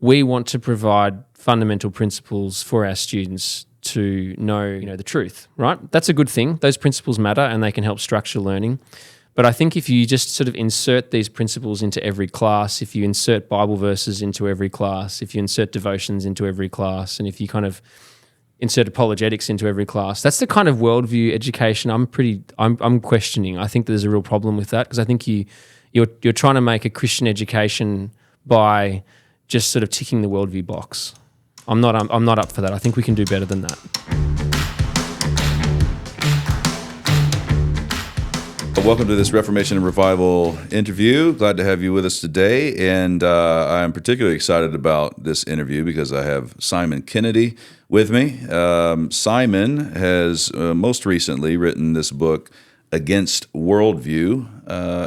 we want to provide fundamental principles for our students to know, the truth, right? That's a good thing. Those principles matter and they can help structure learning. But I think if you just sort of insert these principles into every class, if you insert Bible verses into every class, if you insert devotions into every class, and if you kind of insert apologetics into every class, that's the kind of worldview education I'm questioning. I think there's a real problem with that because I think you're trying to make a Christian education by just sort of ticking the worldview box. I'm not up for that. I think we can do better than that. Welcome to this Reformation and Revival interview. Glad to have you with us today. And I'm particularly excited about this interview because I have Simon Kennedy with me. Simon has most recently written this book, Against Worldview,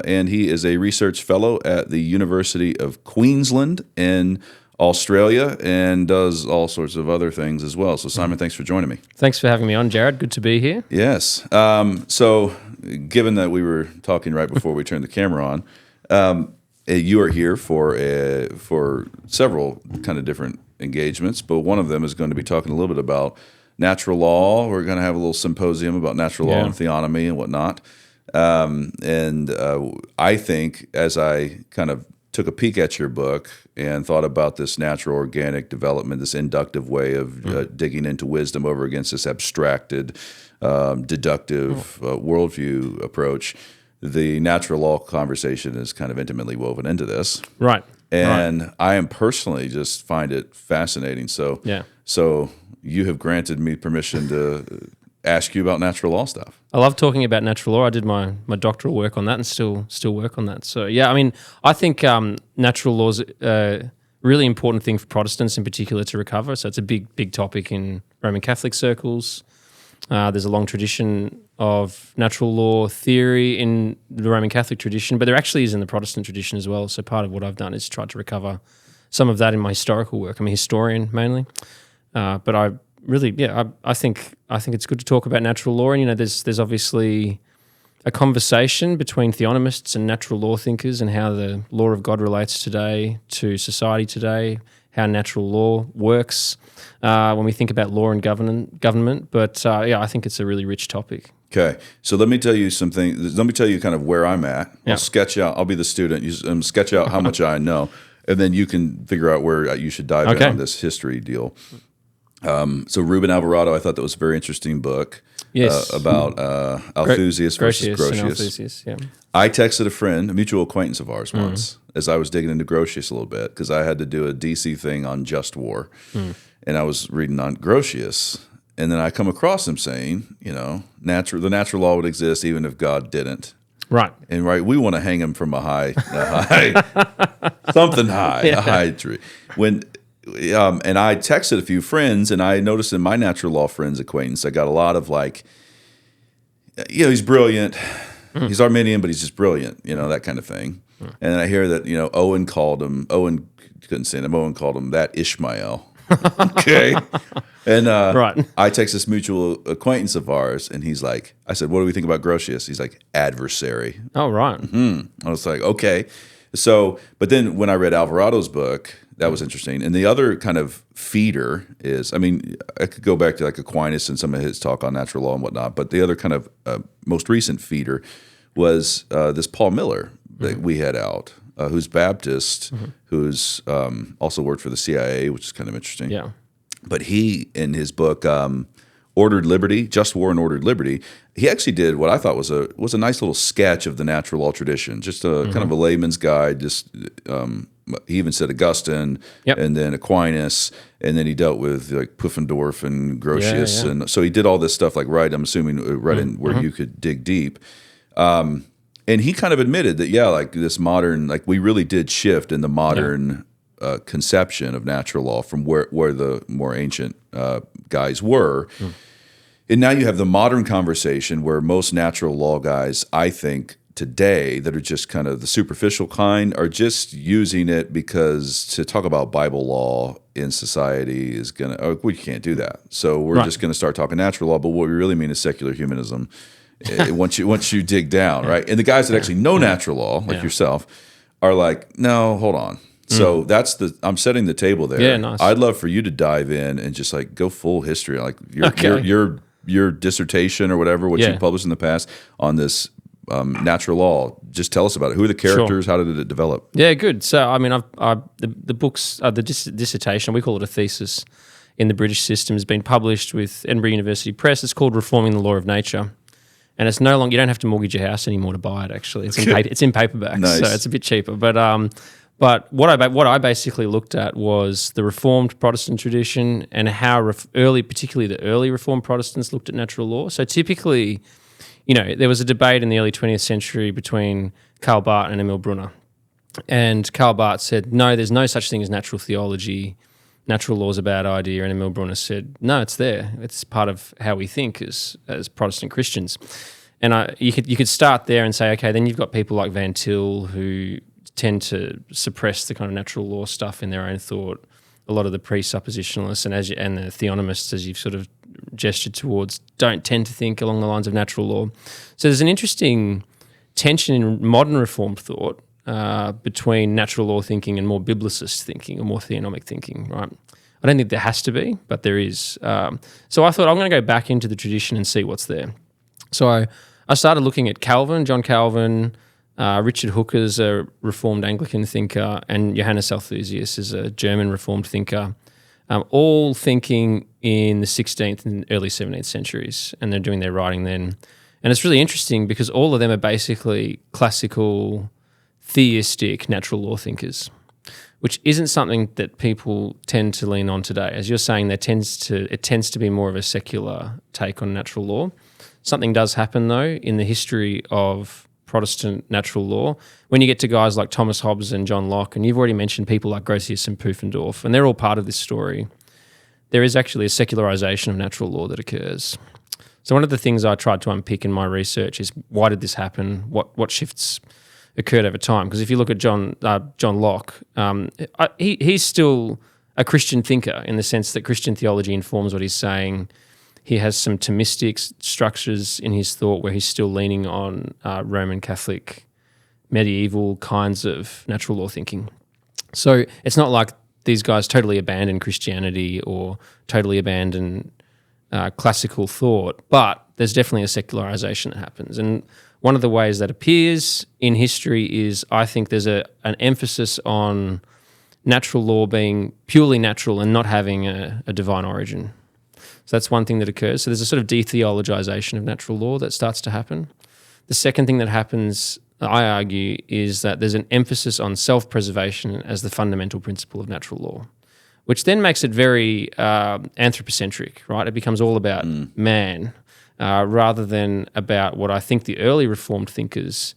and he is a research fellow at the University of Queensland in Australia and does all sorts of other things as well. So Simon, thanks for joining me. Thanks for having me on, Jared. Good to be here. Yes. So given that we were talking right before we turned the camera on, you are here for several kind of different engagements, but one of them is going to be talking a little bit about natural law. We're going to have a little symposium about natural law and theonomy and whatnot. I think as I kind of took a peek at your book and thought about this natural organic development, this inductive way of digging into wisdom over against this abstracted, deductive worldview approach, the natural law conversation is kind of intimately woven into this. Right. And I am personally just find it fascinating. So you have granted me permission to ask you about natural law stuff. I love talking about natural law. I did my doctoral work on that and still work on that. So yeah, I mean, I think natural law is a really important thing for Protestants in particular to recover. So it's a big topic in Roman Catholic circles. There's a long tradition of natural law theory in the Roman Catholic tradition, but there actually is in the Protestant tradition as well. So part of what I've done is tried to recover some of that in my historical work. I'm a historian mainly, but I really, I think it's good to talk about natural law. And there's obviously a conversation between theonomists and natural law thinkers and how the law of God relates today to society today, how natural law works when we think about law and government. But I think it's a really rich topic. Okay, so let me tell you something. Let me tell you kind of where I'm at. Yeah. I'll sketch out. I'll be the student. Sketch out how much I know, and then you can figure out where you should dive in on this history deal. So Ruben Alvarado, I thought that was a very interesting book. Yes. About Althusius versus Grotius. And Althusius, yeah. I texted a friend, a mutual acquaintance of ours once, as I was digging into Grotius a little bit, because I had to do a DC thing on just war. And I was reading on Grotius, and then I come across him saying, the natural law would exist even if God didn't. Right. And we want to hang him from a high something high, a high tree. And I texted a few friends, and I noticed in my natural law friends acquaintance, I got a lot of he's brilliant. He's Arminian, but he's just brilliant, that kind of thing. And then I hear that, Owen couldn't stand him. Owen called him that Ishmael. Okay. And I text this mutual acquaintance of ours, and he's like, I said, what do we think about Grotius? He's like, adversary. Oh, right. I was like, okay. So, but then when I read Alvarado's book, that was interesting. And the other kind of feeder is, I could go back to Aquinas and some of his talk on natural law and whatnot, but the other kind of most recent feeder was this Paul Miller that we had out, who's Baptist, who's also worked for the CIA, which is kind of interesting. Yeah. But he, in his book, Ordered Liberty, Just War and Ordered Liberty, he actually did what I thought was a nice little sketch of the natural law tradition, just a kind of a layman's guide. Just he even said Augustine, and then Aquinas, and then he dealt with Pufendorf and Grotius, and so he did all this stuff I'm assuming right in where you could dig deep. And he kind of admitted that this modern we really did shift in the modern conception of natural law from where the more ancient guys were. And now you have the modern conversation where most natural law guys, I think, today that are just kind of the superficial kind are just using it because to talk about Bible law in society is going to, we can't do that. So we're just going to start talking natural law, but what we really mean is secular humanism once you dig down, right? And the guys that actually know natural law, like yourself, are like, no, hold on. So I'm setting the table there. Yeah, nice. I'd love for you to dive in and just like go full history, like your dissertation or whatever, what you published in the past on this natural law. Just tell us about it. Who are the characters? How did it develop? Yeah, good. So, I mean, the books, the dissertation, we call it a thesis in the British system, has been published with Edinburgh University Press. It's called Reforming the Law of Nature. And it's no longer, you don't have to mortgage your house anymore to buy it, actually. It's in paperback, nice. So it's a bit cheaper. But what I basically looked at was the Reformed Protestant tradition and how particularly the early Reformed Protestants looked at natural law. So typically, there was a debate in the early 20th century between Karl Barth and Emil Brunner. And Karl Barth said, no, there's no such thing as natural theology. Natural law is a bad idea. And Emil Brunner said, no, it's there. It's part of how we think as Protestant Christians. And you could start there and say, okay, then you've got people like Van Til who tend to suppress the kind of natural law stuff in their own thought. A lot of the presuppositionalists and the theonomists, as you've sort of gestured towards, don't tend to think along the lines of natural law. So there's an interesting tension in modern Reformed thought between natural law thinking and more biblicist thinking or more theonomic thinking, right? I don't think there has to be, but there is. So I thought I'm going to go back into the tradition and see what's there. So I started looking at John Calvin, Richard Hooker's a Reformed Anglican thinker, and Johannes Althusius is a German Reformed thinker, all thinking in the 16th and early 17th centuries, and they're doing their writing then. And it's really interesting because all of them are basically classical, theistic, natural law thinkers, which isn't something that people tend to lean on today. As you're saying, it tends to be more of a secular take on natural law. Something does happen, though, in the history of Protestant natural law, when you get to guys like Thomas Hobbes and John Locke, and you've already mentioned people like Grotius and Pufendorf, and they're all part of this story, there is actually a secularization of natural law that occurs. So one of the things I tried to unpick in my research is why did this happen? What shifts occurred over time? Because if you look at John Locke, he's still a Christian thinker in the sense that Christian theology informs what he's saying. He has some Thomistic structures in his thought where he's still leaning on Roman Catholic, medieval kinds of natural law thinking. So it's not like these guys totally abandon Christianity or totally abandon classical thought, but there's definitely a secularization that happens. And one of the ways that appears in history is I think there's an emphasis on natural law being purely natural and not having a divine origin. So that's one thing that occurs. So there's a sort of de-theologization of natural law that starts to happen. The second thing that happens, I argue, is that there's an emphasis on self-preservation as the fundamental principle of natural law, which then makes it very anthropocentric, right? It becomes all about man rather than about what I think the early Reformed thinkers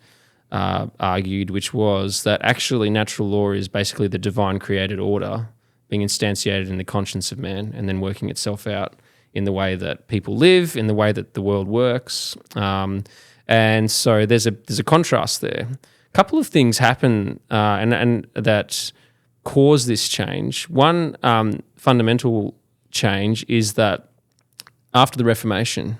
argued, which was that actually natural law is basically the divine created order being instantiated in the conscience of man and then working itself out in the way that people live, in the way that the world works. And so there's a contrast there. A couple of things happen and that cause this change. One fundamental change is that after the Reformation,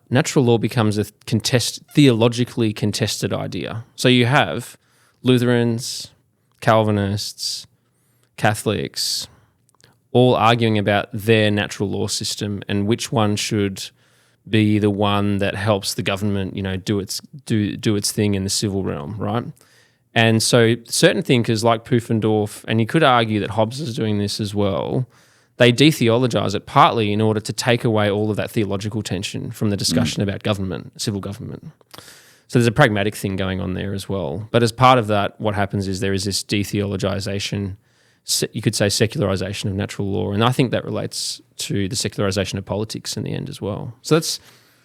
natural law becomes a theologically contested idea. So you have Lutherans, Calvinists, Catholics, all arguing about their natural law system and which one should be the one that helps the government, do its thing in the civil realm, right? And so certain thinkers like Pufendorf, and you could argue that Hobbes is doing this as well, they de-theologize it partly in order to take away all of that theological tension from the discussion about government, civil government. So there's a pragmatic thing going on there as well. But as part of that, what happens is there is this de-theologization, you could say secularization of natural law, and I think that relates to the secularization of politics in the end as well. So that's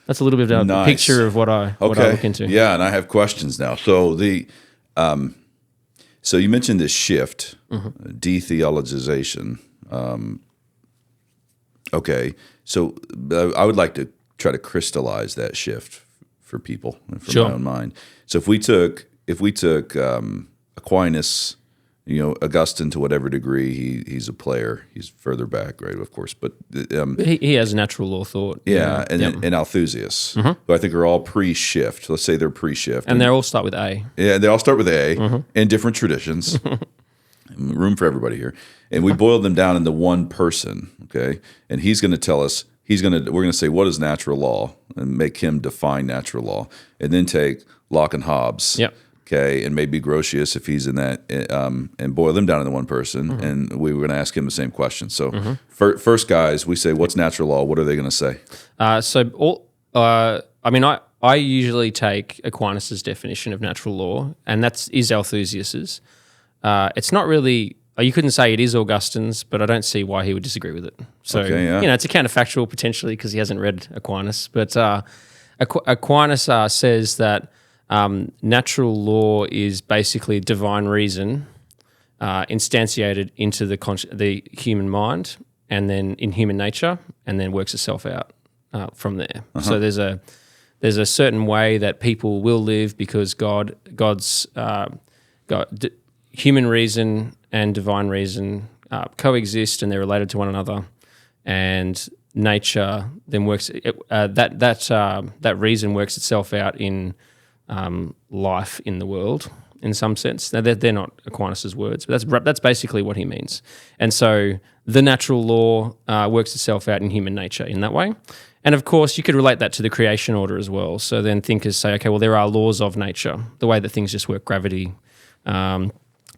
a little bit of a picture of what I look into. Yeah, and I have questions now. So so you mentioned this shift, de-theologization. Okay, so I would like to try to crystallize that shift for people and for my own mind. So if we took Aquinas, Augustine to whatever degree he's a player, he's further back, right? Of course, but he has natural law thought. Yeah, and Althusius, who I think are all pre-shift. Let's say they're pre-shift, and they all start with A. Yeah, they all start with A in different traditions. room for everybody here, and we boil them down into one person, okay? And he's going to tell us, we're going to say, what is natural law, and make him define natural law, and then take Locke and Hobbes, Yep. okay, and maybe Grotius if he's in that, and boil them down into one person, and we were going to ask him the same question. So first, guys, we say, what's natural law? What are they going to say? I usually take Aquinas' definition of natural law, and that is Althusius's. It's not really, you couldn't say it is Augustine's, but I don't see why he would disagree with it. So, Okay, yeah. it's a counterfactual potentially because he hasn't read Aquinas. But Aquinas says that natural law is basically divine reason instantiated into the human mind and then in human nature, and then works itself out from there. So there's a certain way that people will live because God's human reason and divine reason coexist, and they're related to one another. And nature then works that reason works itself out in life in the world in some sense. Now they're not Aquinas' words, but that's basically what he means. And so the natural law works itself out in human nature in that way. And of course, you could relate that to the creation order as well. So then thinkers say, okay, well, there are laws of nature, the way that things just work, gravity, the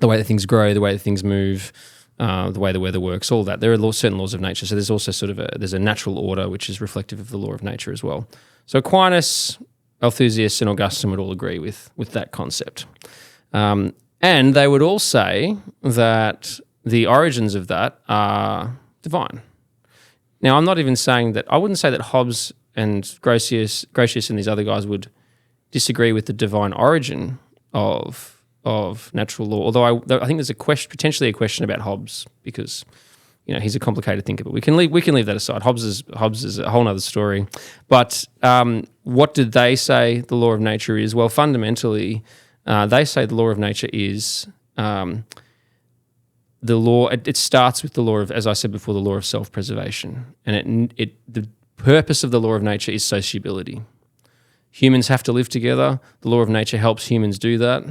way that things grow, the way that things move, the way the weather works, all that. There are certain laws of nature. So there's also there's a natural order which is reflective of the law of nature as well. So Aquinas, Althusius, and Augustine would all agree with that concept. And they would all say that the origins of that are divine. Now, I'm not even saying that, I wouldn't say that Hobbes and Grotius and these other guys would disagree with the divine origin of natural law, although I think there's potentially a question about Hobbes because, he's a complicated thinker, but we can leave that aside. Hobbes is a whole other story. But what did they say the law of nature is? Well, fundamentally, they say the law of nature is the law. It starts with the law of, as I said before, the law of self-preservation, and the purpose of the law of nature is sociability. Humans have to live together. The law of nature helps humans do that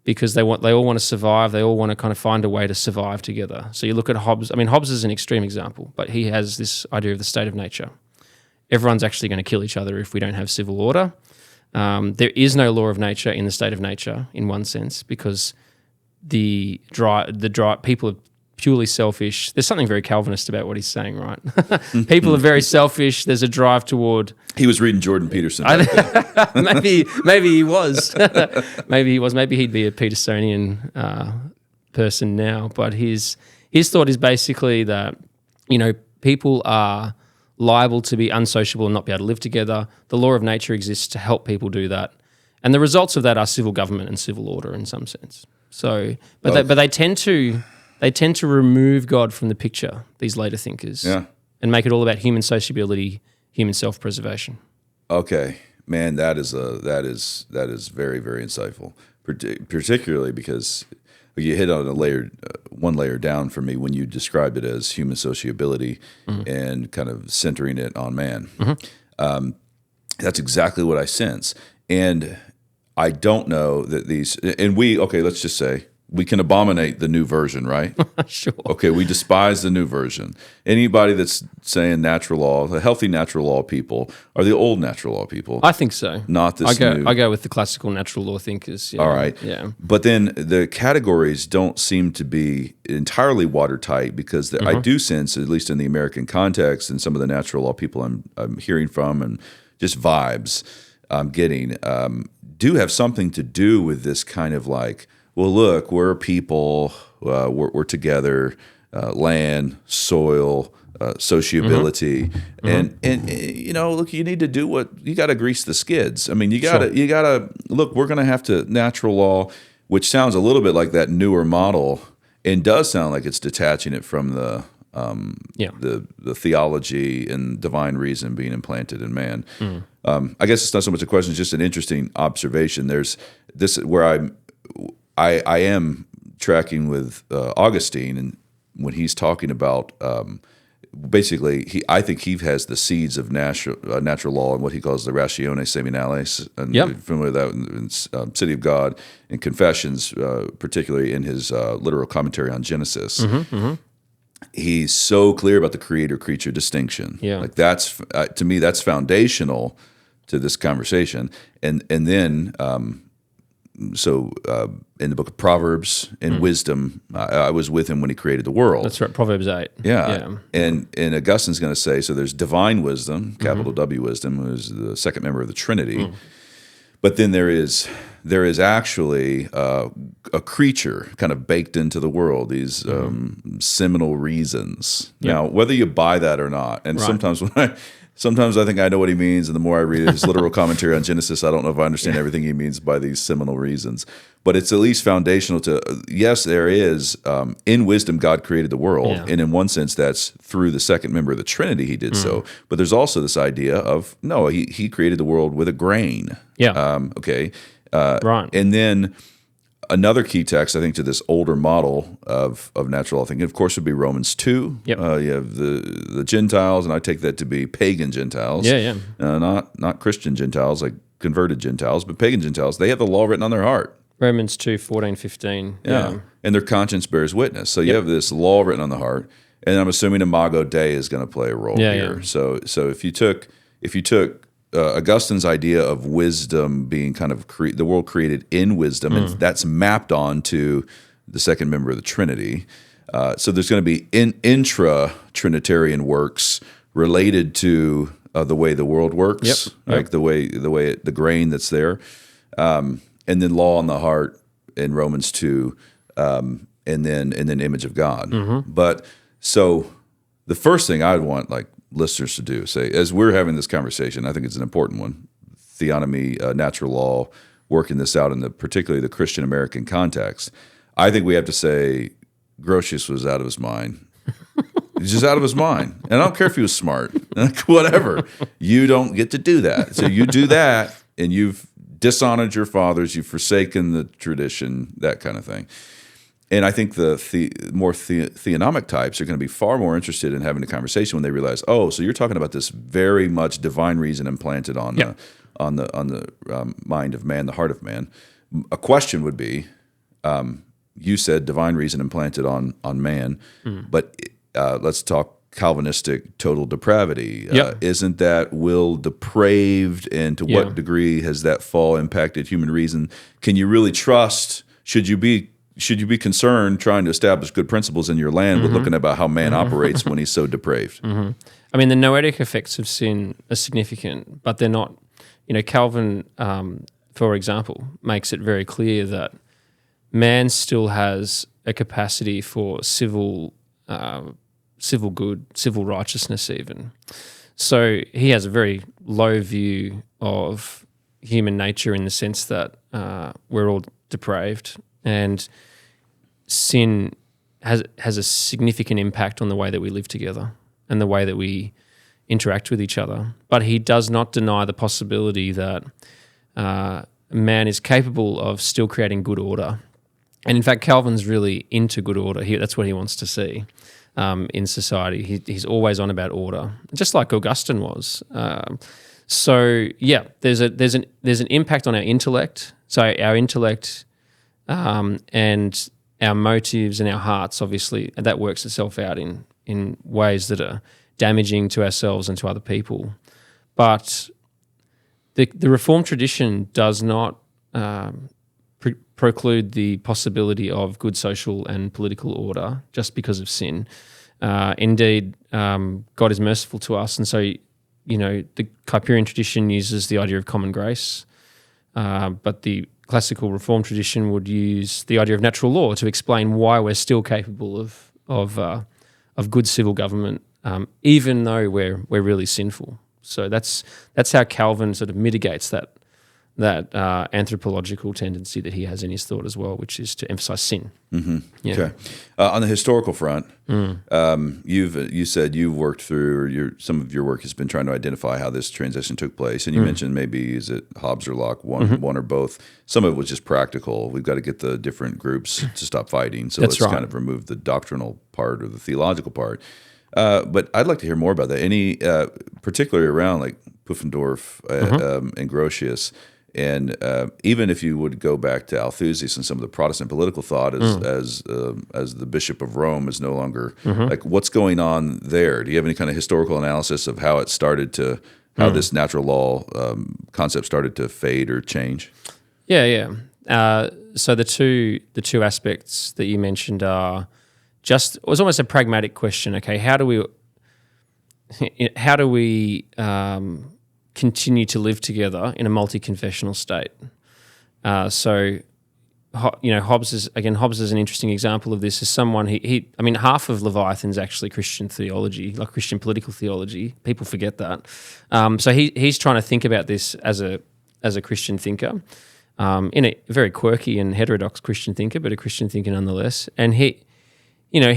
because they all want to survive. They all want to kind of find a way to survive together. So you look at Hobbes. I mean, Hobbes is an extreme example, but he has this idea of the state of nature. Everyone's actually going to kill each other if we don't have civil order. There is no law of nature in the state of nature in one sense because the dry people are purely selfish. There's something very Calvinist about what he's saying, right? People are very selfish. There's a drive toward. He was reading Jordan Peterson. Maybe he was. Maybe he was. Maybe he'd be a Petersonian person now. But his thought is basically that people are liable to be unsociable and not be able to live together. The law of nature exists to help people do that, and the results of that are civil government and civil order in some sense. So, but they tend to remove God from the picture. These later thinkers, and make it all about human sociability, human self-preservation. Okay, man, that is very, very insightful, particularly because you hit on one layer down for me when you described it as human sociability and kind of centering it on man. That's exactly what I sense, and I don't know that let's just say we can abominate the new version, right? Sure. Okay, we despise the new version. Anybody that's saying natural law, the healthy natural law people, are the old natural law people. I think so. Not this new. I go with the classical natural law thinkers. Yeah. All right. Yeah. But then the categories don't seem to be entirely watertight because I do sense, at least in the American context and some of the natural law people I'm hearing from and just vibes I'm getting, do have something to do with this kind of like, well, look, we're a people, we're together, land, soil, sociability, and look, you need to do you got to grease the skids. I mean, you got to look. We're going to have to natural law, which sounds a little bit like that newer model, and does sound like it's detaching it from the theology and divine reason being implanted in man. I guess it's not so much a question; it's just an interesting observation. There's this where I am tracking with Augustine, and when he's talking about basically, I think he has the seeds of natural law and what he calls the ratione seminales. And you're familiar with that in City of God and Confessions, particularly in his literal commentary on Genesis. He's so clear about the creator-creature distinction. Yeah. Like that's to me, that's foundational to this conversation. And then in the book of Proverbs and Wisdom, I was with him when he created the world. That's right, Proverbs 8. Yeah. And Augustine's going to say, so there's divine wisdom, capital W wisdom, who's the second member of the Trinity. But then there is actually a creature kind of baked into the world, these seminal reasons. Now, whether you buy that or not, and sometimes I think I know what he means, and the more I read his literal commentary on Genesis, I don't know if I understand everything he means by these seminal reasons. But it's at least foundational to, yes, there is, in wisdom, God created the world. Yeah. And in one sense, that's through the second member of the Trinity he did so. But there's also this idea of, no, he created the world with a grain. Yeah. Okay. Right. And then another key text, I think, to this older model of natural law thinking, of course, would be Romans 2. Yep. You have the Gentiles, and I take that to be pagan Gentiles. Yeah. Not Christian Gentiles, like converted Gentiles, but pagan Gentiles. They have the law written on their heart. Romans 2, 14, 15. Yeah. And their conscience bears witness. So you have this law written on the heart, and I'm assuming Imago Dei is going to play a role here. Yeah. So if you took Augustine's idea of wisdom being kind of the world created in wisdom, and that's mapped onto the second member of the Trinity. So there's going to be intra-Trinitarian works related to the way the world works, like the way the grain that's there, and then law on the heart in Romans 2, and then image of God. But so the first thing I'd want listeners to do, say, as we're having this conversation, I think it's an important one, theonomy, natural law, working this out in particularly the Christian American context. I think we have to say Grotius was out of his mind. He's just out of his mind. And I don't care if he was smart, whatever. You don't get to do that. So you do that, and you've dishonored your fathers, you've forsaken the tradition, that kind of thing. And I think the more theonomic types are going to be far more interested in having a conversation when they realize, oh, so you're talking about this very much divine reason implanted on the mind of man, the heart of man. A question would be, you said divine reason implanted on man, but let's talk Calvinistic total depravity. Isn't that will depraved, and to what degree has that fall impacted human reason? Can you really trust? Should you be concerned trying to establish good principles in your land with looking about how man operates when he's so depraved? I mean, the noetic effects of sin are significant, but they're not. Calvin, for example, makes it very clear that man still has a capacity for civil good, civil righteousness even. So he has a very low view of human nature in the sense that we're all depraved, and sin has a significant impact on the way that we live together and the way that we interact with each other. But he does not deny the possibility that man is capable of still creating good order. And in fact, Calvin's really into good order. That's what he wants to see in society. He's always on about order, just like Augustine was. So yeah, there's an impact on our intellect. So our intellect and our motives and our hearts, obviously, that works itself out in ways that are damaging to ourselves and to other people. But the Reformed tradition does not preclude the possibility of good social and political order just because of sin. Indeed, God is merciful to us, and so the Kuyperian tradition uses the idea of common grace, but the classical Reformed tradition would use the idea of natural law to explain why we're still capable of good civil government, even though we're really sinful. So that's how Calvin sort of mitigates that anthropological tendency that he has in his thought as well, which is to emphasize sin. Yeah. Okay. On the historical front, you said you've worked through, or some of your work has been trying to identify how this transition took place, and you mentioned maybe is it Hobbes or Locke, one or both. Some of it was just practical. We've got to get the different groups to stop fighting, so let's kind of remove the doctrinal part or the theological part. But I'd like to hear more about that. Any, particularly around like Pufendorf and Grotius, and even if you would go back to Althusius and some of the Protestant political thought, as the Bishop of Rome is no longer like, what's going on there? Do you have any kind of historical analysis of how it started to, how this natural law concept started to fade or change? Yeah. So the two aspects that you mentioned are just, it was almost a pragmatic question. Okay, how do we continue to live together in a multi-confessional state? So Hobbes is an interesting example of this. As someone half of Leviathan's actually Christian theology, like Christian political theology. People forget that. So he's trying to think about this as a Christian thinker. In a very quirky and heterodox Christian thinker, but a Christian thinker nonetheless. And he's writing this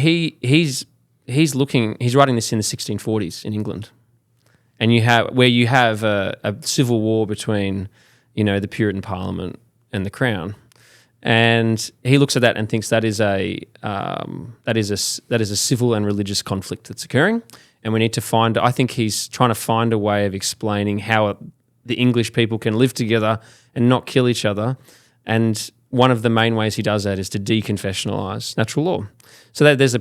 in the 1640s in England, and you have a civil war between the Puritan Parliament and the Crown, and he looks at that and thinks that is a civil and religious conflict that's occurring, and we need to find. I think he's trying to find a way of explaining how the English people can live together and not kill each other. And one of the main ways he does that is to deconfessionalize natural law. So that there's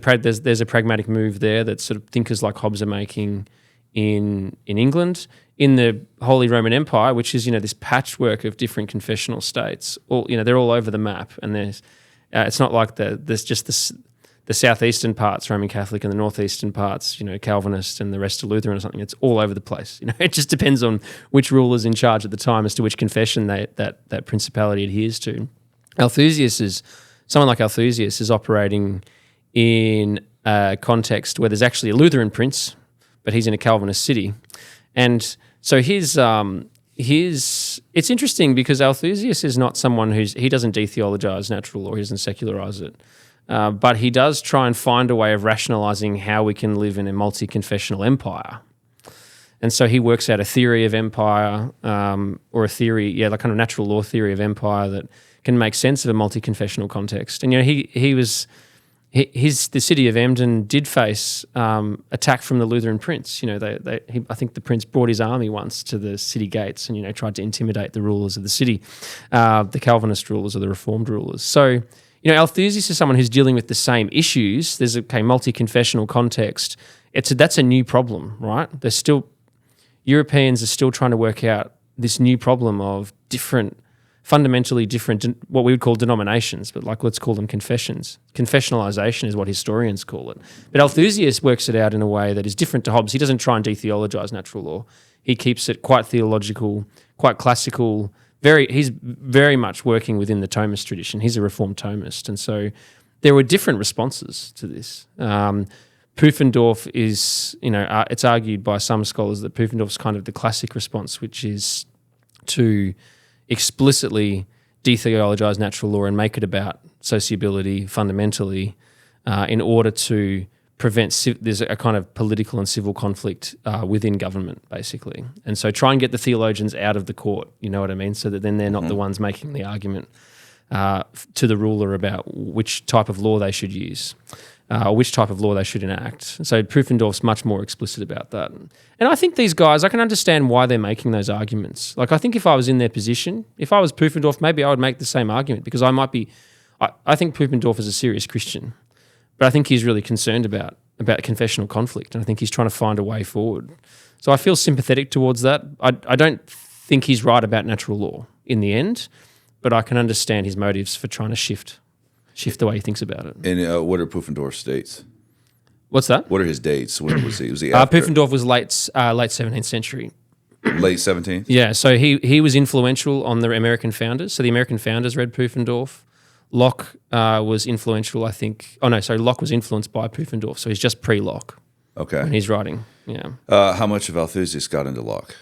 a pragmatic move there that sort of thinkers like Hobbes are making in England, in the Holy Roman Empire, which is this patchwork of different confessional states. They're all over the map, and it's not like there's just the southeastern parts Roman Catholic and the northeastern parts, Calvinist, and the rest are Lutheran or something. It's all over the place. It just depends on which ruler's in charge at the time as to which confession that principality adheres to. Someone like Althusius is operating in a context where there's actually a Lutheran prince, but he's in a Calvinist city, and so it's interesting because Althusius is not someone he doesn't detheologize natural law, he doesn't secularize it. But he does try and find a way of rationalizing how we can live in a multi-confessional empire. And so he works out a theory of empire, or a theory, like kind of natural law theory of empire that can make sense of a multi-confessional context. And the city of Emden did face attack from the Lutheran prince. I think the prince brought his army once to the city gates and tried to intimidate the rulers of the city, the Calvinist rulers or the Reformed rulers. So Althusius is someone who's dealing with the same issues. There's a multi-confessional context. That's a new problem, right? Europeans are still trying to work out this new problem of fundamentally different, what we would call denominations, but let's call them confessions. Confessionalization is what historians call it. But Althusius works it out in a way that is different to Hobbes. He doesn't try and detheologize natural law. He keeps it quite theological, quite classical. He's very much working within the Thomist tradition. He's a Reformed Thomist. And so there were different responses to this. Pufendorf is, it's argued by some scholars that Pufendorf's kind of the classic response, which is to explicitly detheologize natural law and make it about sociability fundamentally in order to prevent there's a kind of political and civil conflict within government, basically. And so try and get the theologians out of the court, you know what I mean, so that then they're not the ones making the argument to the ruler about which type of law they should use or which type of law they should enact. So Pufendorf's much more explicit about that. And I think these guys, I can understand why they're making those arguments. I think if I was in their position, if I was Pufendorf, maybe I would make the same argument because I think Pufendorf is a serious Christian. But I think he's really concerned about confessional conflict, and I think he's trying to find a way forward. So I feel sympathetic towards that. I don't think he's right about natural law in the end, but I can understand his motives for trying to shift the way he thinks about it. And what are Pufendorf's dates? What's that? What are his dates? When was he? Was he after? Pufendorf was late 17th century. Late 17th? Yeah, so he was influential on the American founders. So the American founders read Pufendorf. Locke was influential, I think. Locke was influenced by Pufendorf, so he's just pre-Locke. Okay. When he's writing, yeah. How much of Althusius got into Locke?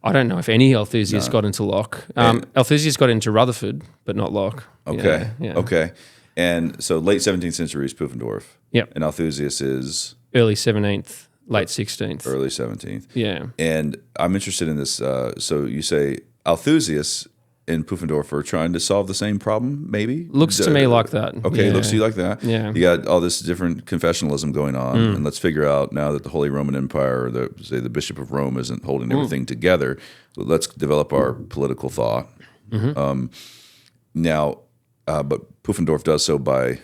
I don't know if any Althusius got into Locke. Althusius got into Rutherford, but not Locke. Okay. Yeah. Okay. And so late 17th century is Pufendorf. Yep. And Althusius is? Early 17th, late 16th. Early 17th. Yeah. And I'm interested in this. So you say Althusius and Pufendorf are trying to solve the same problem, maybe? Looks to me like that. Okay, Yeah. looks to you like that. Yeah. You got all this different confessionalism going on, and let's figure out now that the Holy Roman Empire, or the Bishop of Rome isn't holding everything together, let's develop our political thought. Now, but Pufendorf does so by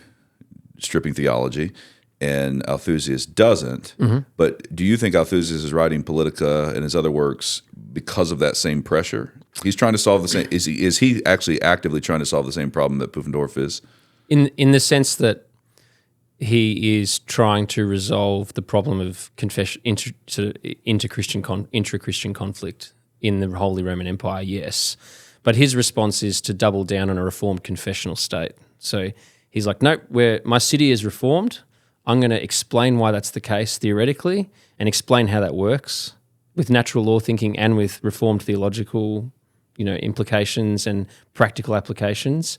stripping theology, and Althusius doesn't. But do you think Althusius is writing Politica and his other works because of that same pressure? He's trying to solve the same. Is he actually actively trying to solve the same problem that Pufendorf is? In the sense that he is trying to resolve the problem of intra-Christian conflict in the Holy Roman Empire, yes. But his response is to double down on a reformed confessional state. So he's like, nope, my city is reformed. I'm going to explain why that's the case theoretically and explain how that works with natural law thinking and with reformed theological, implications and practical applications.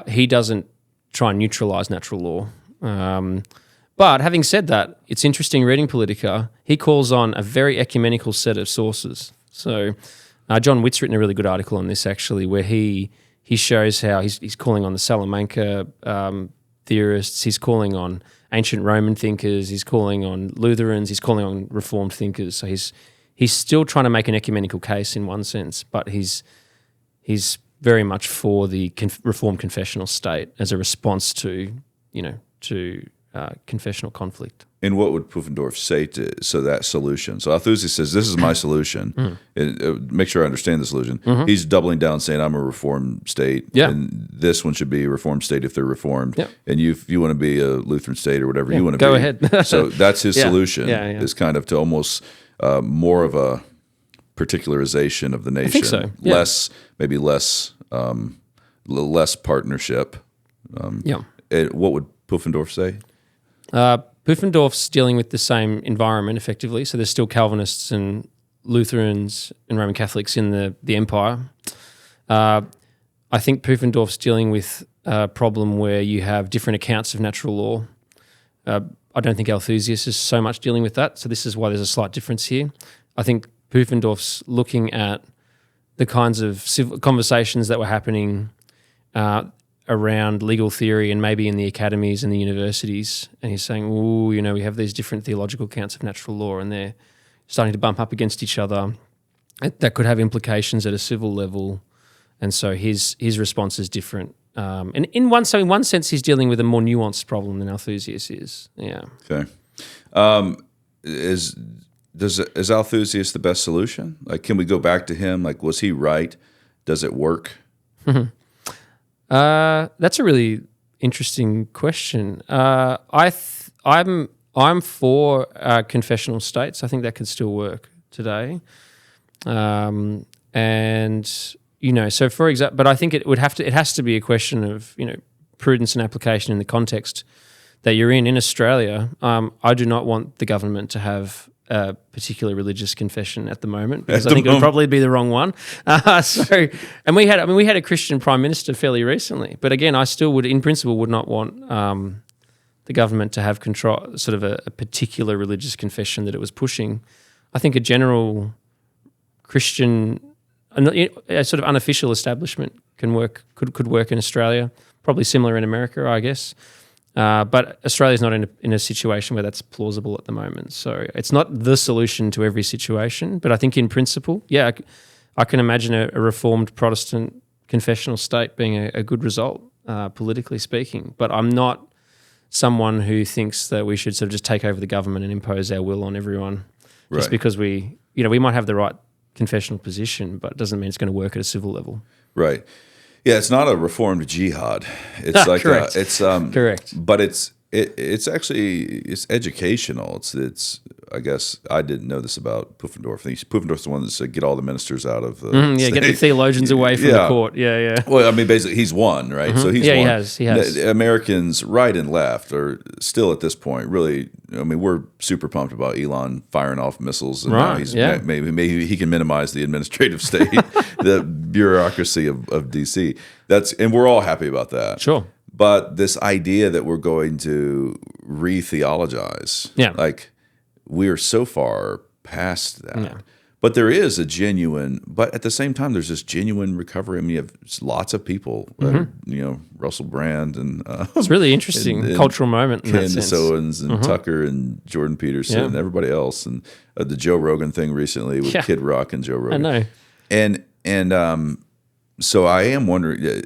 He doesn't try and neutralize natural law. But having said that, it's interesting reading Politica. He calls on a very ecumenical set of sources. So John Witt's written a really good article on this actually, where he shows how he's calling on the Salamanca theorists, he's calling on ancient Roman thinkers, he's calling on Lutherans, he's calling on Reformed thinkers. So he's still trying to make an ecumenical case in one sense, but he's very much for the Reformed confessional state as a response to confessional conflict. And what would Pufendorf say to that solution? So Althusius says, this is my solution. And, make sure I understand the solution. He's doubling down saying, I'm a reformed state. Yeah. And this one should be a reformed state if they're reformed. Yeah. And if you want to be a Lutheran state or whatever you want to be. Go ahead. So that's his solution, Yeah. is kind of to almost more of a particularization of the nation. I think so. Yeah. Less partnership. What would Pufendorf say? Pufendorf's dealing with the same environment effectively, so there's still Calvinists and Lutherans and Roman Catholics in the empire. I think Pufendorf's dealing with a problem where you have different accounts of natural law. I don't think Althusius is so much dealing with that, so this is why there's a slight difference here. I think Pufendorf's looking at the kinds of conversations that were happening around legal theory and maybe in the academies and the universities. And he's saying, we have these different theological accounts of natural law and they're starting to bump up against each other. That could have implications at a civil level. And so his response is different. And in one sense, he's dealing with a more nuanced problem than Althusius is. Yeah. Okay. Is Althusius the best solution? Like, can we go back to him? Like, was he right? Does it work? That's a really interesting question. I'm for confessional states. I think that could still work today. So for example, but I think it has to be a question of prudence and application in the context that you're in. In Australia, I do not want the government to have a particular religious confession at the moment, because I think it would probably be the wrong one. And we had a Christian prime minister fairly recently, but again, I still would, in principle, would not want the government to have control, sort of a particular religious confession that it was pushing. I think a general Christian, a sort of unofficial establishment could work in Australia, probably similar in America, I guess. But Australia's not in a situation where that's plausible at the moment. So it's not the solution to every situation, but I think in principle, I can imagine a reformed Protestant confessional state being a good result, politically speaking. But I'm not someone who thinks that we should sort of just take over the government and impose our will on everyone, just because we might have the right confessional position, but it doesn't mean it's going to work at a civil level. Right. Yeah, it's not a reformed jihad. It's like correct. Correct. But it's educational. It's I guess I didn't know this about Pufendorf. Pufendorf's the one that said get all the ministers out of the get the theologians away from the court. Yeah. Well, I mean, basically, he's won, right? So he's won. He has. The Americans, right and left, are still at this point really. I mean, we're super pumped about Elon firing off missiles, and now he's maybe he can minimize the administrative state, the bureaucracy of DC. And we're all happy about that. Sure. But this idea that we're going to re-theologize, like we are so far past that. Yeah. But there is a genuine, but at the same time, there's this genuine recovery. I mean, you have lots of people, that are, Russell Brand and It's really interesting and cultural moment in that Candace sense. Owens and Tucker and Jordan Peterson and everybody else, and the Joe Rogan thing recently with Kid Rock and Joe Rogan. I know. And so I am wondering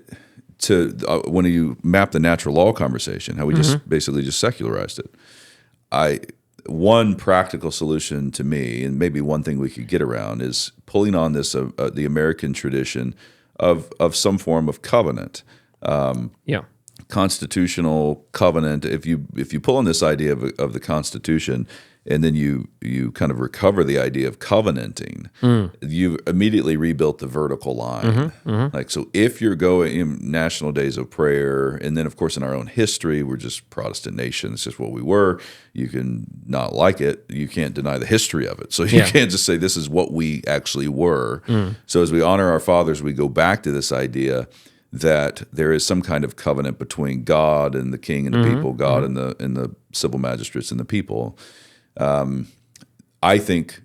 when you map the natural law conversation, how we just basically just secularized it. One practical solution to me, and maybe one thing we could get around, is pulling on this the American tradition of some form of covenant, constitutional covenant. If you pull on this idea of the Constitution, and then you kind of recover the idea of covenanting, you immediately rebuilt the vertical line. Like, so if you're going in national days of prayer, and then of course in our own history, we're just Protestant nation. It's just what we were. You can not like it. You can't deny the history of it. So you can't just say this is what we actually were. So as we honor our fathers, we go back to this idea that there is some kind of covenant between God and the king and the people, God and the civil magistrates and the people. I think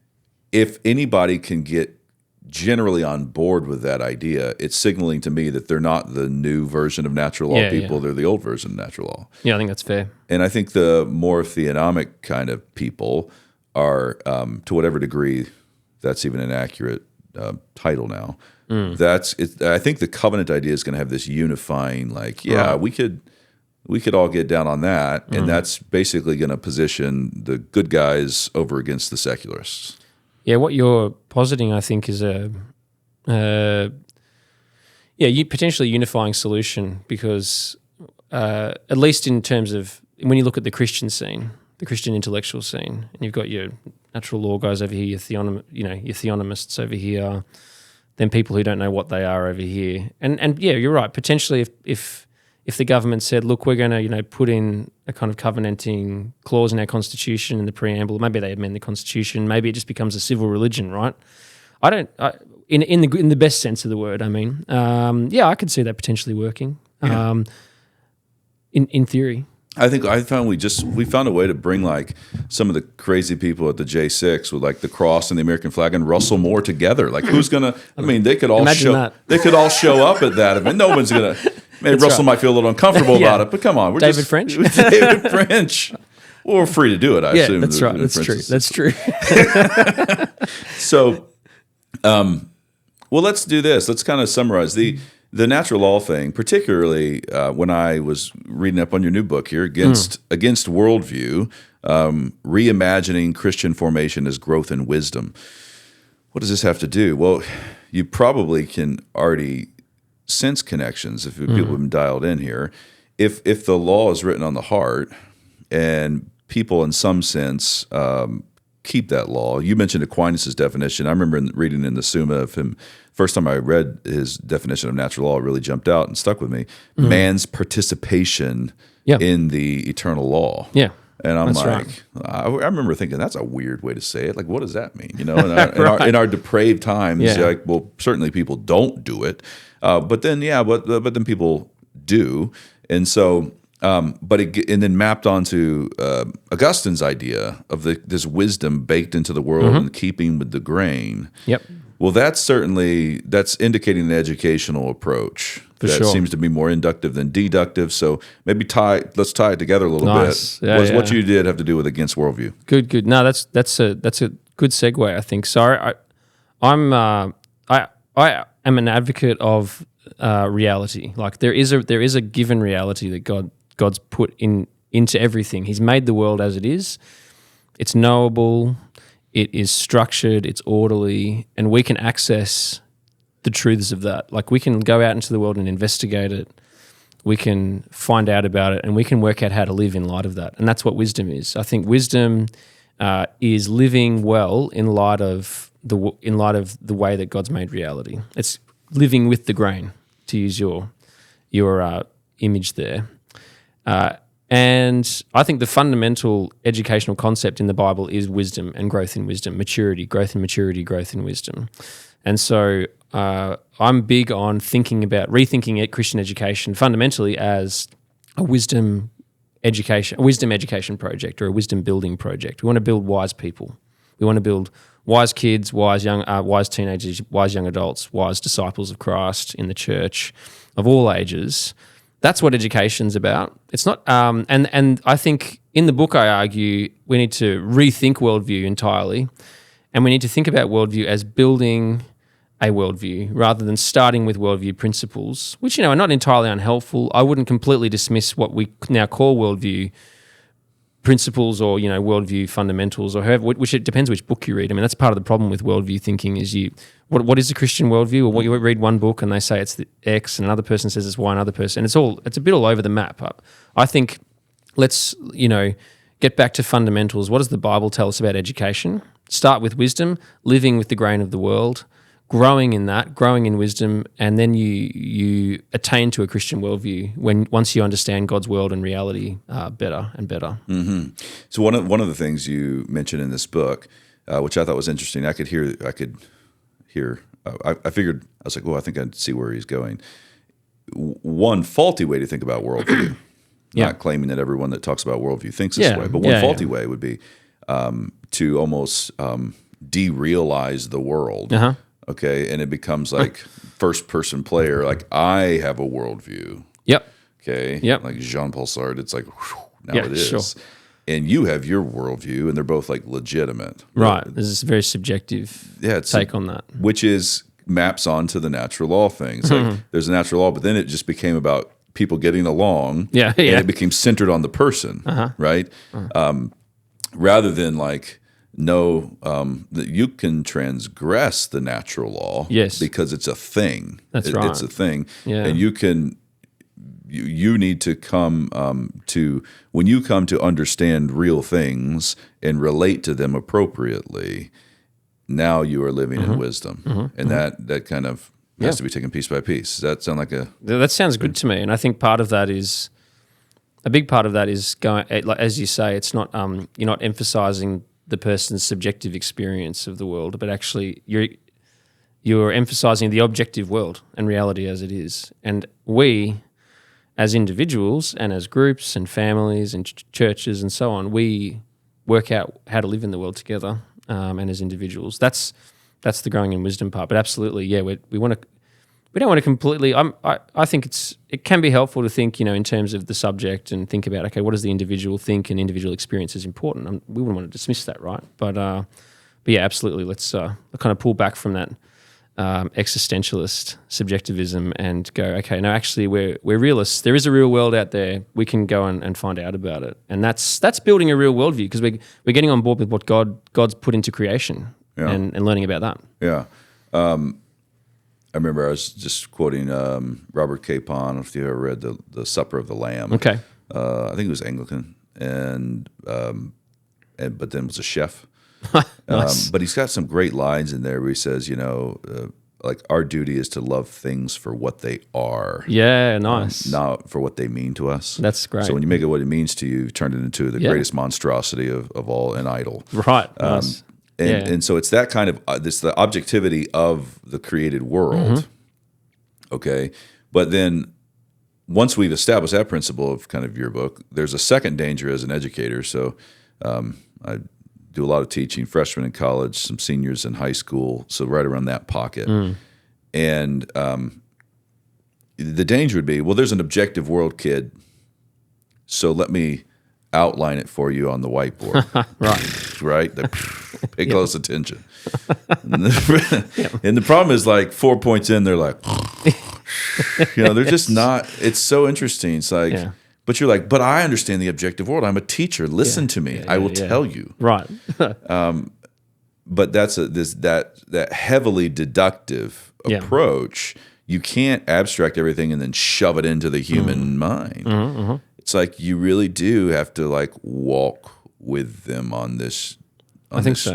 if anybody can get generally on board with that idea, it's signaling to me that they're not the new version of natural law people. They're the old version of natural law. Yeah, I think that's fair. And I think the more theonomic kind of people are, to whatever degree that's even an accurate title now, that's it. I think the covenant idea is going to have this unifying, like, we could all get down on that, and that's basically going to position the good guys over against the secularists. Yeah, what you're positing, I think, is a potentially unifying solution, because at least in terms of when you look at the Christian scene, the Christian intellectual scene, and you've got your natural law guys over here, your theonomists over here, then people who don't know what they are over here, and you're right. Potentially, if the government said, look, we're going to, put in a kind of covenanting clause in our constitution in the preamble, maybe they amend the constitution, maybe it just becomes a civil religion, right? In the best sense of the word, I mean. I could see that potentially working. In theory. I found we found a way to bring like some of the crazy people at the J6 with like the cross and the American flag and Russell Moore together. Like, who's gonna? I mean, they could all They could all show up at that event. No one's gonna. Maybe Russell might feel a little uncomfortable about it, but come on, David French. David French. Well, we're free to do it. I assume. That's right. That's true. So, well, let's do this. Let's kind of summarize the natural law thing, particularly when I was reading up on your new book here, against Worldview, Reimagining Christian Formation as Growth in Wisdom. What does this have to do? Well, you probably can already sense connections if people have been dialed in here. If the law is written on the heart, and people in some sense keep that law. You mentioned Aquinas' definition. I remember reading in the Summa of him. First time I read his definition of natural law, it really jumped out and stuck with me. Man's participation in the eternal law. Yeah. And I'm I remember thinking, that's a weird way to say it. Like, what does that mean? In our depraved times, like, well, certainly people don't do it. But then people do. And so, and then mapped onto Augustine's idea of this wisdom baked into the world and keeping with the grain. Yep. Well, that's indicating an educational approach that seems to be more inductive than deductive. So maybe let's tie it together a little bit. What you did have to do with Against Worldview. Good. No, that's a good segue, I think. So I am an advocate of reality. Like there is a given reality that God's put into everything. He's made the world as it is. It's knowable. It is structured, it's orderly, and we can access the truths of that. Like, we can go out into the world and investigate it. We can find out about it, and we can work out how to live in light of that. And that's what wisdom is. I think wisdom is living well in light of the way that God's made reality. It's living with the grain, to use your image there. And I think the fundamental educational concept in the Bible is wisdom and growth in wisdom, maturity, growth in maturity, growth in wisdom. And so I'm big on rethinking Christian education fundamentally as a wisdom education project or a wisdom building project. We want to build wise people. We want to build wise kids, wise teenagers, wise young adults, wise disciples of Christ in the church of all ages. That's what education's about. It's not, and I think in the book I argue we need to rethink worldview entirely, and we need to think about worldview as building a worldview rather than starting with worldview principles, which are not entirely unhelpful. I wouldn't completely dismiss what we now call worldview principles or worldview fundamentals or however, which it depends which book you read. I mean, that's part of the problem with worldview thinking is what is a Christian worldview? Or what you read one book and they say it's the X and another person says it's Y, another person, and it's a bit all over the map. I think let's get back to fundamentals. What does the Bible tell us about education? Start with wisdom, living with the grain of the world, growing in that, growing in wisdom, and then you attain to a Christian worldview once you understand God's world and reality better and better. Mm-hmm. So one of the things you mentioned in this book, which I thought was interesting, I figured I was like, well, I think I see where he's going. One faulty way to think about worldview, not claiming that everyone that talks about worldview thinks this way, but one faulty way would be to almost derealize the world. Uh-huh. Okay, and it becomes like first-person player. Like I have a worldview. Yep. Okay. Yep. Like Jean-Paul Sartre, it's like now it is. Sure. And you have your worldview, and they're both like legitimate. Right. There's this very subjective take on that, which maps onto the natural law thing. It's like there's a natural law, but then it just became about people getting along. Yeah. And it became centered on the person, right? Rather than like. That you can transgress the natural law because it's a thing. That's right. It's a thing. Yeah. And you need to come when you come to understand real things and relate to them appropriately, now you are living in wisdom. And that kind of has to be taken piece by piece. Does that sound like That sounds good to me. And I think a big part of that is going, like, as you say, it's not, you're not emphasizing the person's subjective experience of the world, but actually you're emphasizing the objective world and reality as it is. And we, as individuals and as groups and families and churches and so on, we work out how to live in the world together and as individuals. That's the growing in wisdom part. But absolutely, we don't want to completely. I think it can be helpful to think, in terms of the subject and think about, okay, what does the individual think and individual experience is important. We wouldn't want to dismiss that, right? But yeah, absolutely. Let's kind of pull back from that existentialist subjectivism and go, okay, no, actually, we're realists. There is a real world out there. We can go and find out about it, and that's building a real worldview because we're getting on board with what God's put into creation and learning about that. Yeah. I remember I was just quoting Robert Capon. I don't know if you ever read the Supper of the Lamb. Okay. I think it was Anglican, but then was a chef. Nice. But he's got some great lines in there where he says, like our duty is to love things for what they are. Yeah, nice. Not for what they mean to us. That's great. So when you make it what it means to you, you've turned it into the greatest monstrosity of all, an idol. Right. Nice. And so it's that kind of it's the objectivity of the created world, okay? But then once we've established that principle of kind of your book, there's a second danger as an educator. So I do a lot of teaching, freshmen in college, some seniors in high school, so right around that pocket. And the danger would be, well, there's an objective world, kid, so let me outline it for you on the whiteboard. Right? Pay close attention. And the problem is, like 4 points in, they're like, they're just not, it's so interesting. It's like, but you're like, but I understand the objective world. I'm a teacher. Listen to me. I will tell you. Right. But that's that heavily deductive approach. You can't abstract everything and then shove it into the human mind. It's like you really do have to like walk with them on this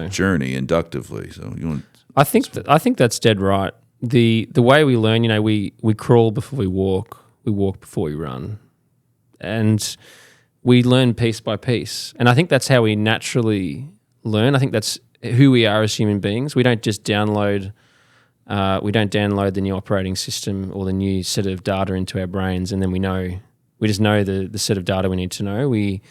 journey inductively. So you want? I think that's dead right. The way we learn, we crawl before we walk before we run, and we learn piece by piece. And I think that's how we naturally learn. I think that's who we are as human beings. We don't just download. We don't download the new operating system or the new set of data into our brains, and then we just know the set of data we need to know. We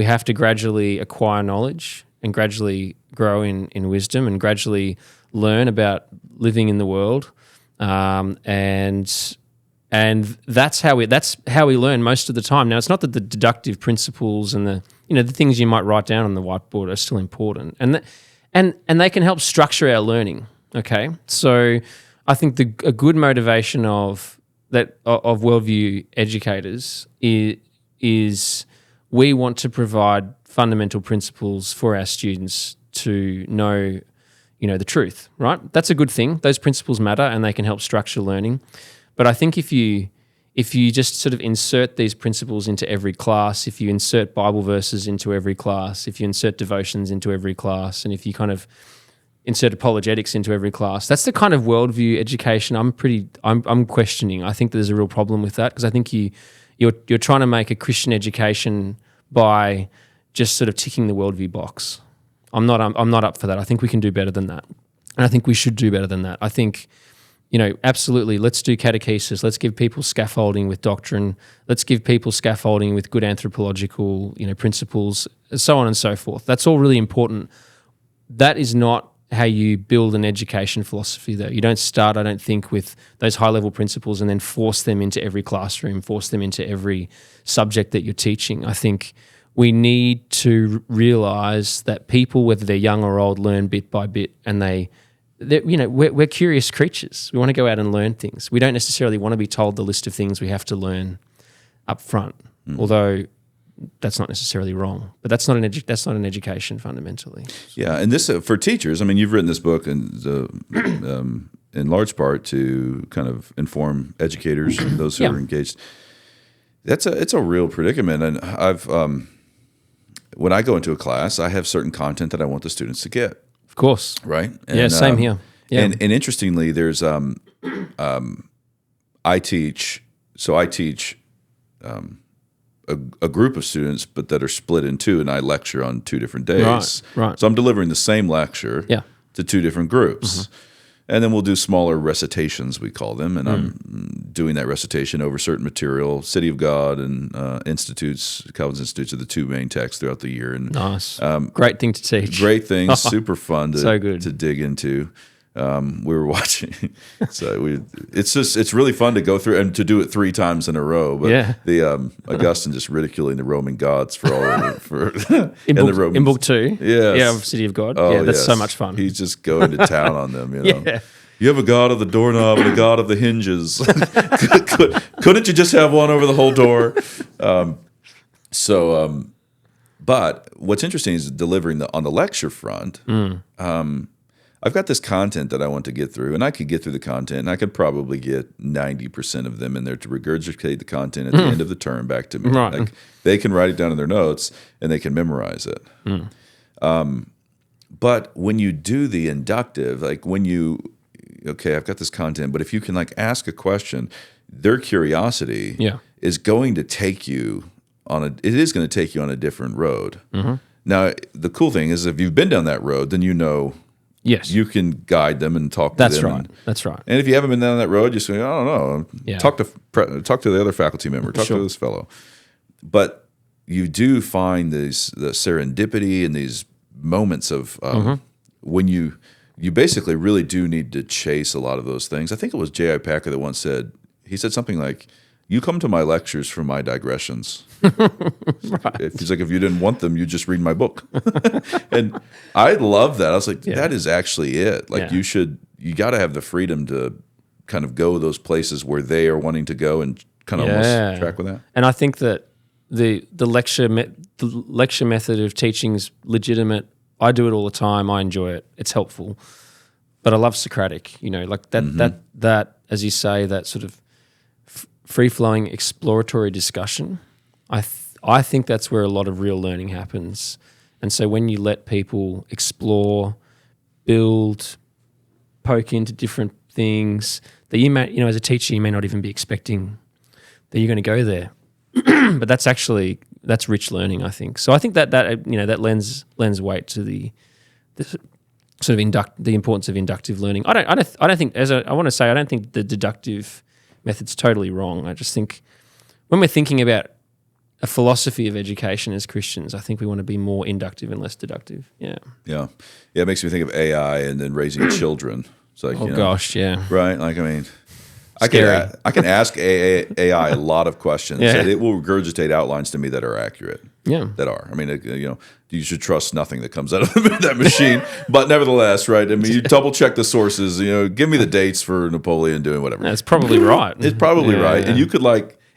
have to gradually acquire knowledge and gradually grow in wisdom and gradually learn about living in the world. And that's how we learn most of the time. Now, it's not that the deductive principles and the things you might write down on the whiteboard are still important, and they can help structure our learning. Okay, so I think a good motivation of worldview educators is we want to provide fundamental principles for our students to know, the truth. Right? That's a good thing. Those principles matter, and they can help structure learning. But I think if you just sort of insert these principles into every class, if you insert Bible verses into every class, if you insert devotions into every class, and if you kind of insert apologetics into every class, that's the kind of worldview education I'm questioning. I think there's a real problem with that, because I think you're trying to make a Christian education by just sort of ticking the worldview box. I'm not up for that. I think we can do better than that, and I think we should do better than that. I think, absolutely, let's do catechesis. Let's give people scaffolding with doctrine. Let's give people scaffolding with good anthropological, principles, so on and so forth. That's all really important. That is not how you build an education philosophy, though. You don't start, I don't think, with those high-level principles and then force them into every classroom, force them into every subject that you're teaching. I think we need to realize that people, whether they're young or old, learn bit by bit, and we're curious creatures. We want to go out and learn things. We don't necessarily want to be told the list of things we have to learn up front, although that's not necessarily wrong. But that's not an education fundamentally. Yeah, and this for teachers. I mean, you've written this book in large part to kind of inform educators and those who are engaged. It's a real predicament, and I've when I go into a class, I have certain content that I want the students to get. Of course. Right? And, same here. Yeah. And interestingly, there's I teach a group of students, but that are split in two, and I lecture on 2 different days. Right. So I'm delivering the same lecture to 2 different groups. Mm-hmm. And then we'll do smaller recitations, we call them, and I'm doing that recitation over certain material, City of God and Calvin's Institutes are the 2 main texts throughout the year. And nice. Great thing to teach. Great thing, super fun to dig into. We were watching, it's really fun to go through and to do it 3 times in a row. But the Augustine just ridiculing the Roman gods for all of it, in book 2, yes. City of God. Oh, that's so much fun. He's just going to town on them. You have a god of the doorknob and a god of the hinges. Couldn't you just have one over the whole door? But what's interesting is delivering on the lecture front. I've got this content that I want to get through, and I could get through the content, and I could probably get 90% of them in there to regurgitate the content at the end of the term back to me. Right. Like, they can write it down in their notes, and they can memorize it. But when you do the inductive, like I've got this content, but if you can ask a question, their curiosity is going to take you on a different road. Mm-hmm. Now, the cool thing is if you've been down that road, then yes, you can guide them and talk to them. That's right. And if you haven't been down that road, you say, I don't know. Yeah. Talk to the other faculty member. Talk to this fellow. But you do find the serendipity and these moments of when you basically really do need to chase a lot of those things. I think it was J.I. Packer that once said something like, "You come to my lectures for my digressions." Right. He's like, if you didn't want them, you just read my book. And I love that. I was like, that is actually it. You got to have the freedom to kind of go those places where they are wanting to go and kind of almost track with that. And I think that the lecture method of teaching is legitimate. I do it all the time. I enjoy it. It's helpful. But I love Socratic, that as you say, that sort of free-flowing exploratory discussion. I think that's where a lot of real learning happens. And so when you let people explore, build, poke into different things that you may, as a teacher, you may not even be expecting that you're going to go there. But that's rich learning, I think. So I think that lends weight to the sort of the importance of inductive learning. I don't think the deductive method's totally wrong. I just think when we're thinking about a philosophy of education as Christians. I think we want to be more inductive and less deductive. Yeah. Yeah. Yeah, it makes me think of AI and then raising children. It's like, Oh gosh, yeah. right? Like, I mean, Scary. I can ask AI a lot of questions, Yeah. and it will regurgitate outlines to me that are accurate. Yeah. That are. I mean, you should trust nothing that comes out of that machine. But nevertheless, right? I mean, you double check the sources. Give me the dates for Napoleon doing whatever. That's probably right. It's probably Yeah, right, yeah. and you could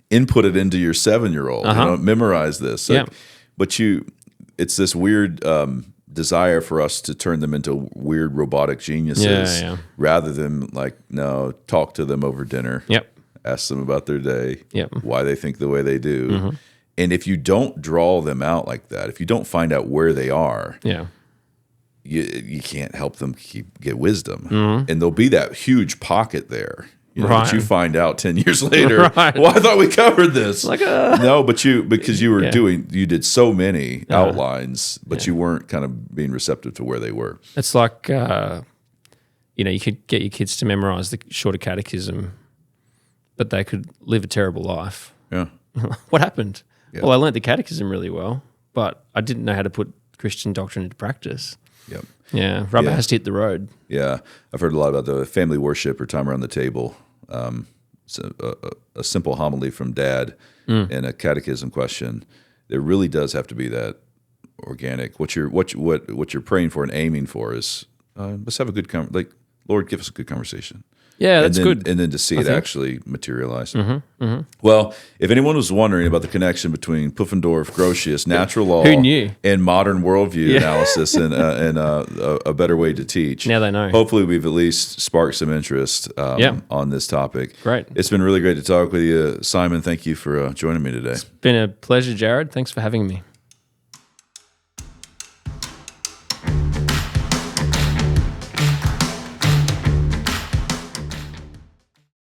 input it into your 7-year-old. Memorize this. Yeah. But it's this weird desire for us to turn them into weird robotic geniuses, rather than no, talk to them over dinner. Yep. Ask them about their day. Yep. Why they think the way they do. Mm-hmm. And if you don't draw them out like that, if you don't find out where they are, Yeah. you can't help them get wisdom. Mm-hmm. And there'll be that huge pocket there. Right. But you find out 10 years later, Right. well, I thought we covered this. No, but because you were Yeah. you did so many outlines, but you weren't kind of being receptive to where they were. It's like, you could get your kids to memorize the shorter catechism, but they could live a terrible life. Yeah. What happened? Yeah. Well, I learned the catechism really well, but I didn't know how to put Christian doctrine into practice. Yep. Yeah, rubber Yeah. has to hit the road. Yeah. I've heard a lot about the family worship or time around the table. So a simple homily from Dad and a catechism question. There really does have to be that organic. What you're praying for and aiming for is let's have a good Lord, give us a good conversation. Yeah, that's good. And then to see it think. actually materialize. Well, if anyone was wondering about the connection between Pufendorf, Grotius, natural law, Who knew? and modern worldview analysis and a better way to teach. Now they know. Hopefully we've at least sparked some interest on this topic. Great. It's been really great to talk with you. Simon, thank you for joining me today. Been a pleasure, Jared. Thanks for having me.